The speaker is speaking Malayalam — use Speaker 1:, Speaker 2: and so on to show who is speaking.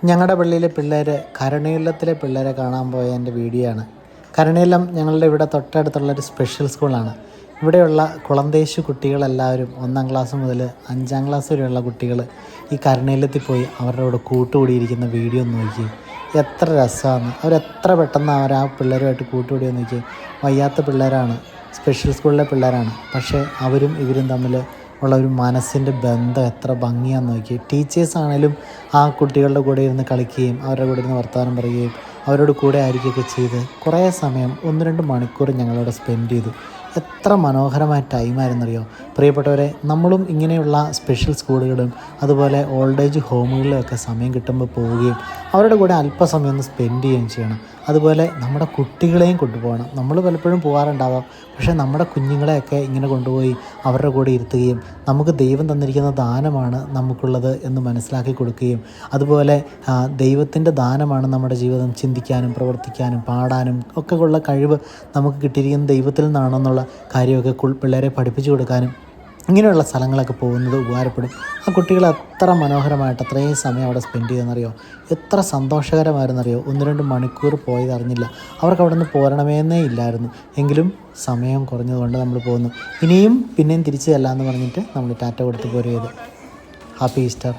Speaker 1: ഞങ്ങളുടെ പള്ളിയിലെ പിള്ളേർ കരുണയില്ലത്തിലെ പിള്ളേരെ കാണാൻ പോയ എൻ്റെ വീഡിയോ ആണ്. കരുണയില്ലം ഞങ്ങളുടെ ഇവിടെ തൊട്ടടുത്തുള്ളൊരു സ്പെഷ്യൽ സ്കൂളാണ്. ഇവിടെയുള്ള കുളന്തേശു കുട്ടികളെല്ലാവരും 1-ാം ക്ലാസ് മുതൽ 5-ാം ക്ലാസ് വരെയുള്ള കുട്ടികൾ ഈ കരുണയില്ലത്തിൽ പോയി അവരുടെ കൂടെ കൂട്ടുകൂടിയിരിക്കുന്ന വീഡിയോ ഒന്ന് നോക്കി. എത്ര രസമാണ്! അവരെത്ര പെട്ടെന്ന് ആ പിള്ളേരുമായിട്ട് കൂട്ടുകൂടിയെന്ന് നോക്കി. വയ്യാത്ത പിള്ളേരാണ്, സ്പെഷ്യൽ സ്കൂളിലെ പിള്ളേരാണ്, പക്ഷേ അവരും ഇവരും തമ്മിൽ ഉള്ള ഒരു മനസ്സിൻ്റെ ബന്ധം എത്ര ഭംഗിയാണെന്ന് നോക്കി. ടീച്ചേഴ്സാണേലും ആ കുട്ടികളുടെ കൂടെ ഇരുന്ന് കളിക്കുകയും അവരുടെ കൂടെ ഇരുന്ന് വർത്തമാനം പറയുകയും അവരോട് കൂടെ ആയിരിക്കുകയൊക്കെ ചെയ്ത് കുറേ സമയം 1-2 മണിക്കൂർ ഞങ്ങളവിടെ സ്പെൻഡ് ചെയ്തു. എത്ര മനോഹരമായ ടൈമായിരുന്നറിയോ പ്രിയപ്പെട്ടവരെ. നമ്മളും ഇങ്ങനെയുള്ള സ്പെഷ്യൽ സ്കൂളുകളും അതുപോലെ ഓൾഡ് ഏജ് ഹോമുകളിലൊക്കെ സമയം കിട്ടുമ്പോൾ പോവുകയും അവരുടെ കൂടെ അല്പസമയം ഒന്ന് സ്പെൻഡ് ചെയ്യുകയും ചെയ്യണം. അതുപോലെ നമ്മുടെ കുട്ടികളെയും കൊണ്ടുപോകണം. നമ്മൾ പലപ്പോഴും പോകാറുണ്ടാവാം, പക്ഷേ നമ്മുടെ കുഞ്ഞുങ്ങളെയൊക്കെ ഇങ്ങനെ കൊണ്ടുപോയി അവരുടെ കൂടെ ഇരുത്തുകയും നമുക്ക് ദൈവം തന്നിരിക്കുന്ന ദാനമാണ് നമുക്കുള്ളത് എന്ന് മനസ്സിലാക്കി കൊടുക്കുകയും അതുപോലെ ദൈവത്തിൻ്റെ ദാനമാണ് നമ്മുടെ ജീവിതം ചിന്തിക്കാനും പ്രവർത്തിക്കാനും പാടാനും ഒക്കെ ഉള്ള കഴിവ് നമുക്ക് കിട്ടിയിരിക്കുന്ന ദൈവത്തിൽ നിന്നാണെന്നുള്ള കാര്യമൊക്കെ പിള്ളേരെ പഠിപ്പിച്ചു കൊടുക്കാനും ഇങ്ങനെയുള്ള സ്ഥലങ്ങളൊക്കെ പോകുന്നത് ഉപകാരപ്പെടും. ആ കുട്ടികൾ എത്ര മനോഹരമായിട്ട് അത്രയും സമയം അവിടെ സ്പെൻഡ് ചെയ്തെന്നറിയോ. എത്ര സന്തോഷകരമായിരുന്നറിയോ. 1-2 മണിക്കൂർ പോയത് അറിഞ്ഞില്ല. അവർക്ക് അവിടെ നിന്ന് പോരണമേന്നേ ഇല്ലായിരുന്നു. എങ്കിലും സമയം കുറഞ്ഞതുകൊണ്ട് നമ്മൾ പോകുന്നു. പിന്നെയും തിരിച്ചു ചെല്ലാമെന്ന് പറഞ്ഞിട്ട് നമ്മൾ ടാറ്റ കൊടുത്ത് പോരുകയത്. Happy Easter.